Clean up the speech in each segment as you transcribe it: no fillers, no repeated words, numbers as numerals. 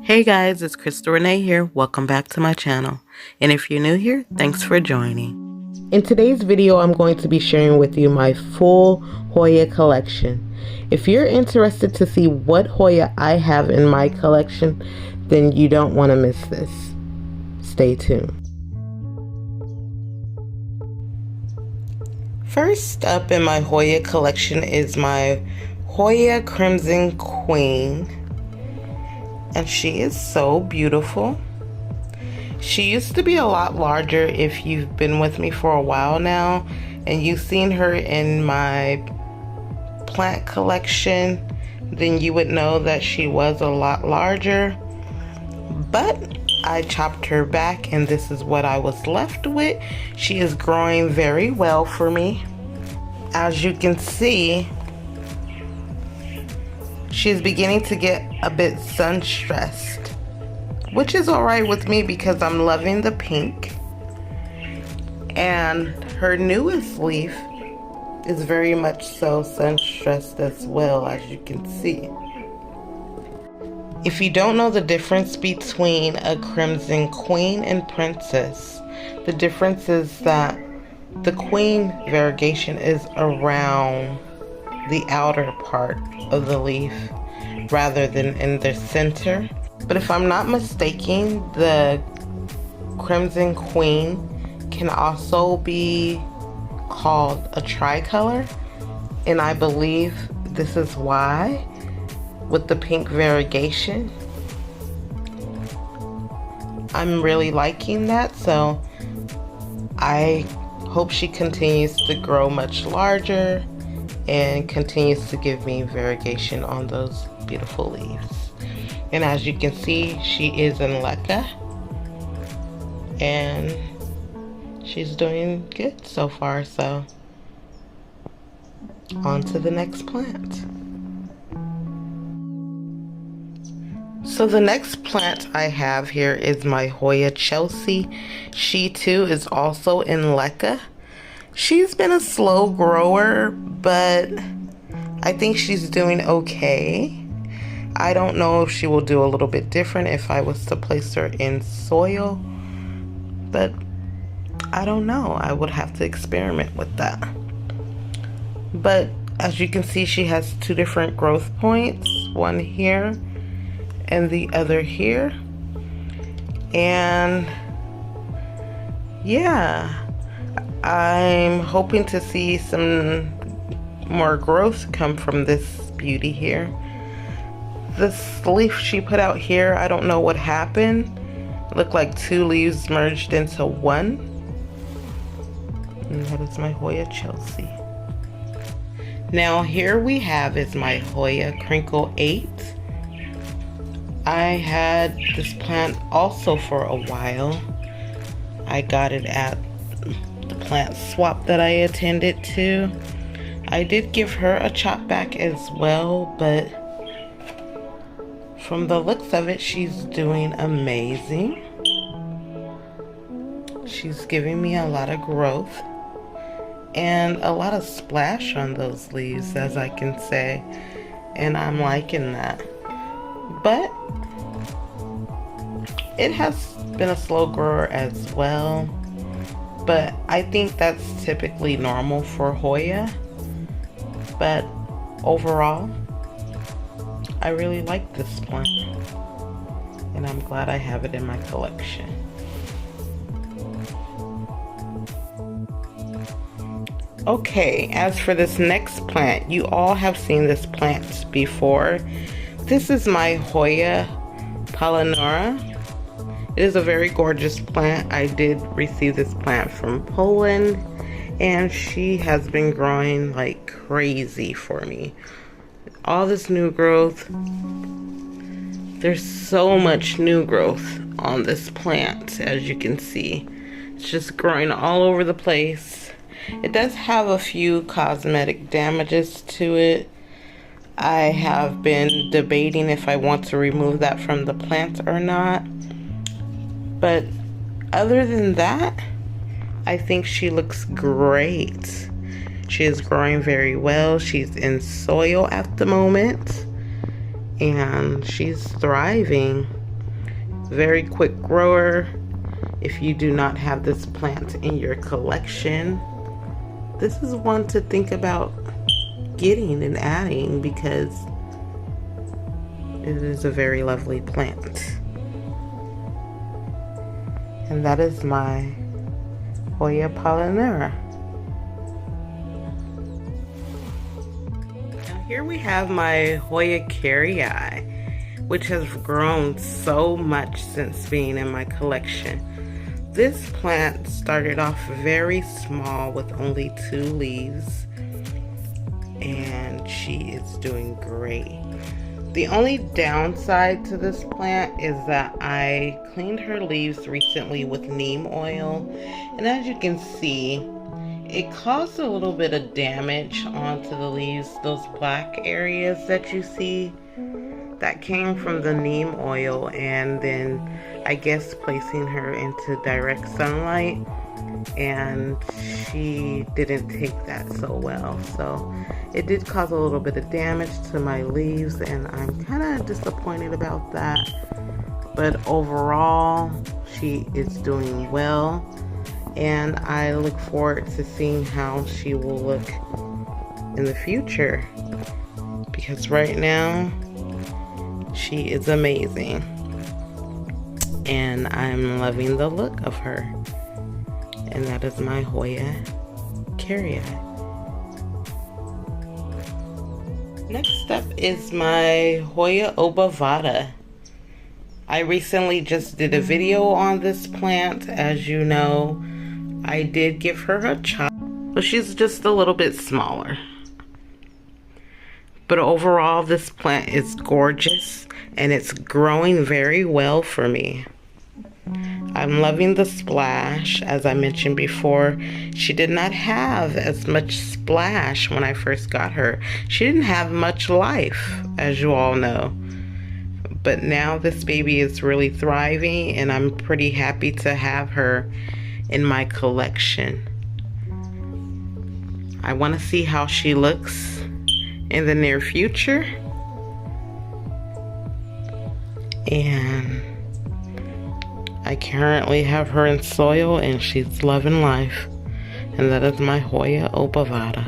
Hey guys, it's CrystalRenèe here. Welcome back to my channel. And if you're new here, thanks for joining. In today's video, I'm going to be sharing with you my full Hoya collection. If you're interested to see what Hoya I have in my collection, then you don't want to miss this. Stay tuned. First up in my Hoya collection is my Hoya Crimson Queen. And she is so beautiful. She used to be a lot larger if you've been with me for a while now and you've seen her in my plant collection, then you would know that she was a lot larger. But I chopped her back and this is what I was left with. She is growing very well for me. As you can see, she's beginning to get a bit sun stressed, which is alright with me because I'm loving the pink. And her newest leaf is very much so sun stressed as well, as you can see. If you don't know the difference between a Crimson Queen and Princess, the difference is that the queen variegation is around the outer part of the leaf rather than in the center. But if I'm not mistaken, the Crimson Queen can also be called a tricolor, and I believe this is why with the pink variegation. I'm really liking that, so I hope she continues to grow much larger and continues to give me variegation on those beautiful leaves. And as you can see, she is in leca and she's doing good so far. So on to the next plant. So the next plant I have here is my Hoya Chelsea. She too is also in leca. She's been a slow grower, but I think she's doing okay. I don't know if she will do a little bit different if I was to place her in soil, but I don't know. I would have to experiment with that. But as you can see, she has two different growth points, one here and the other here. And yeah, I'm hoping to see some more growth come from this beauty here. This leaf she put out here, I don't know what happened. It looked like two leaves merged into one. And that is my Hoya Chelsea. Now here we have is my Hoya Crinkle 8. I had this plant also for a while. I got it at the plant swap that I attended to. I did give her a chop back as well, but from the looks of it, she's doing amazing. She's giving me a lot of growth and a lot of splash on those leaves, as I can say, and I'm liking that. But it has been a slow grower as well, but I think that's typically normal for Hoya. But overall, I really like this plant, and I'm glad I have it in my collection. Okay, as for this next plant, you all have seen this plant before. This is my Hoya palinera. It is a very gorgeous plant. I did receive this plant from Poland, and she has been growing like crazy for me. All this new growth. There's so much new growth on this plant, as you can see. It's just growing all over the place. It does have a few cosmetic damages to it. I have been debating if I want to remove that from the plant or not. But other than that, I think she looks great. She is growing very well. She's in soil at the moment, and she's thriving. Very quick grower. If you do not have this plant in your collection, this is one to think about getting and adding because it is a very lovely plant. And that is my Hoya palinera. Now here we have my Hoya carryeye, which has grown so much since being in my collection. This plant started off very small with only 2 leaves, and she is doing great. The only downside to this plant is that I cleaned her leaves recently with neem oil, and as you can see, it caused a little bit of damage onto the leaves. Those black areas that you see, that came from the neem oil, and then I guess placing her into direct sunlight, and she didn't take that so well, so it did cause a little bit of damage to my leaves, and I'm kind of disappointed about that. But overall, she is doing well, and I look forward to seeing how she will look in the future, because right now she is amazing and I'm loving the look of her. And that is my Hoya carryeye. Next up is my Hoya obavada. I recently just did a video on this plant. As you know, I did give her a chop, but she's just a little bit smaller. But overall, this plant is gorgeous and it's growing very well for me. I'm loving the splash. As I mentioned before, she did not have as much splash when I first got her. She didn't have much life, as you all know. But now this baby is really thriving, and I'm pretty happy to have her in my collection. I want to see how she looks in the near future. And I currently have her in soil and she's loving life. And that is my Hoya obavada.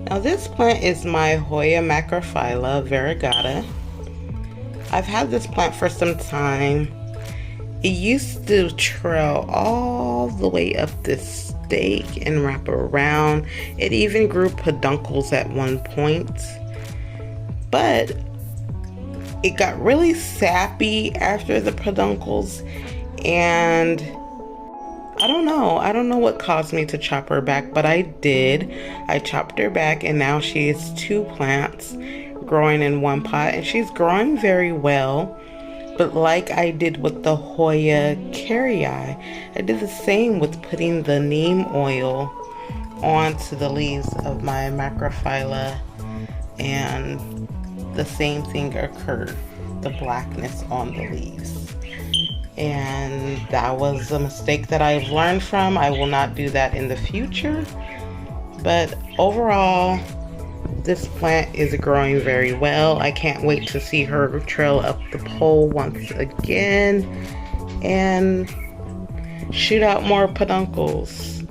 Now this plant is my Hoya macrophyllavaragata. I've had this plant for some time. It used to trail all the way up this stake and wrap around. It even grew peduncles at one point. But it got really sappy after the peduncles, and I don't know what caused me to chop her back, but I did. I chopped her back, and now she is 2 plants growing in one pot, and she's growing very well. But like I did with the Hoya carryeye, I did the same with putting the neem oil onto the leaves of my macrophylla, and the same thing occurred, the blackness on the leaves. And that was a mistake that I've learned from. I will not do that in the future. But overall, this plant is growing very well. I can't wait to see her trail up the pole once again and shoot out more peduncles.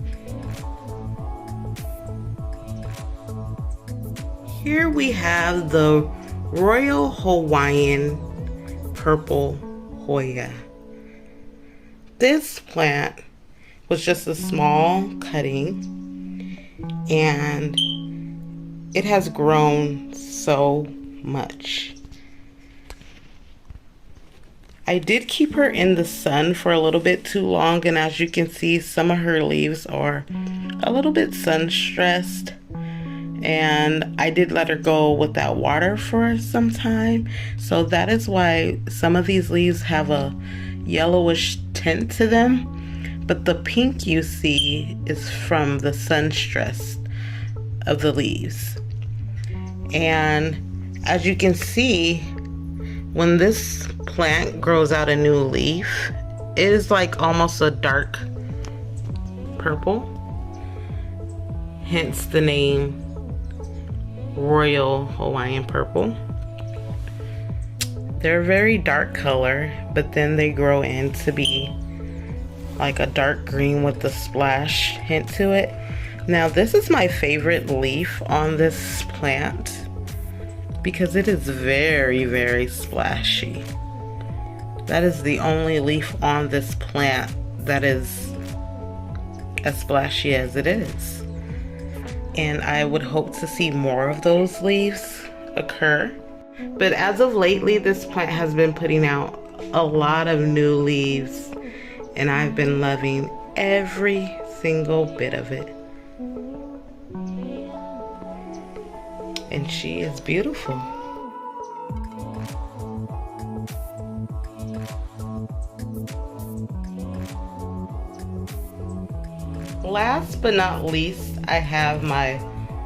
Here we have the Royal Hawaiian Purple Hoya. This plant was just a small cutting, and it has grown so much. I did keep her in the sun for a little bit too long, and as you can see, some of her leaves are a little bit sun stressed. And I did let her go without water for some time, so that is why some of these leaves have a yellowish tint to them, but the pink you see is from the sun stress of the leaves. And as you can see, when this plant grows out a new leaf, it is like almost a dark purple, hence the name Royal Hawaiian Purple. They're a very dark color, but then they grow in to be like a dark green with a splash hint to it. Now this is my favorite leaf on this plant because it is very, very splashy. That is the only leaf on this plant that is as splashy as it is. And I would hope to see more of those leaves occur. But as of lately, this plant has been putting out a lot of new leaves, and I've been loving every single bit of it. And she is beautiful. Last but not least, I have my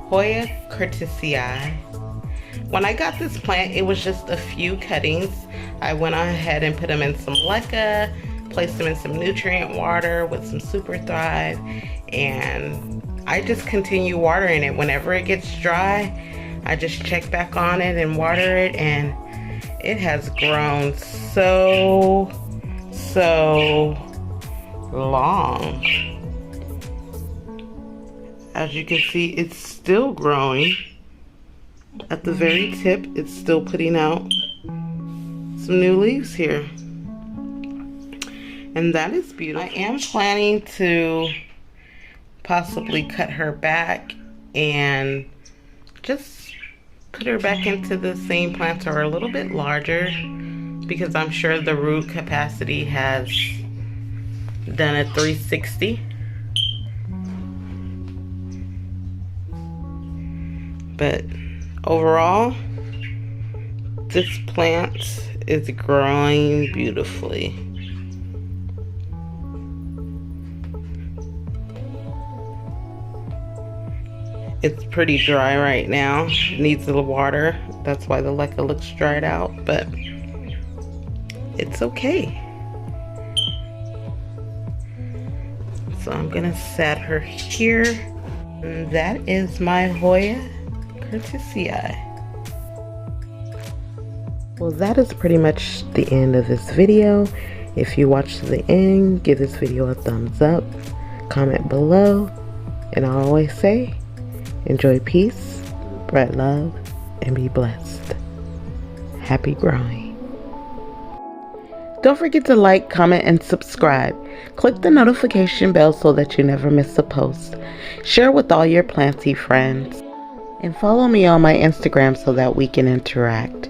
Hoya Cetacea. When I got this plant, it was just a few cuttings. I went ahead and put them in some leca, placed them in some nutrient water with some Super Thrive, and I just continue watering it. Whenever it gets dry, I just check back on it and water it, and it has grown so long. As you can see, it's still growing. At the very tip, it's still putting out some new leaves here. And that is beautiful. I am planning to possibly cut her back and just put her back into the same plants or a little bit larger, because I'm sure the root capacity has done a 360. But overall, this plant is growing beautifully. It's pretty dry right now. It needs a little water. That's why the leca looks dried out, but it's okay. So I'm gonna set her here. And that is my Hoya Cetacea. Well, that is pretty much the end of this video. If you watched to the end, give this video a thumbs up, comment below, and I always say, enjoy peace, spread love, and be blessed. Happy growing. Don't forget to like, comment, and subscribe. Click the notification bell so that you never miss a post. Share with all your planty friends. And follow me on my Instagram so that we can interact.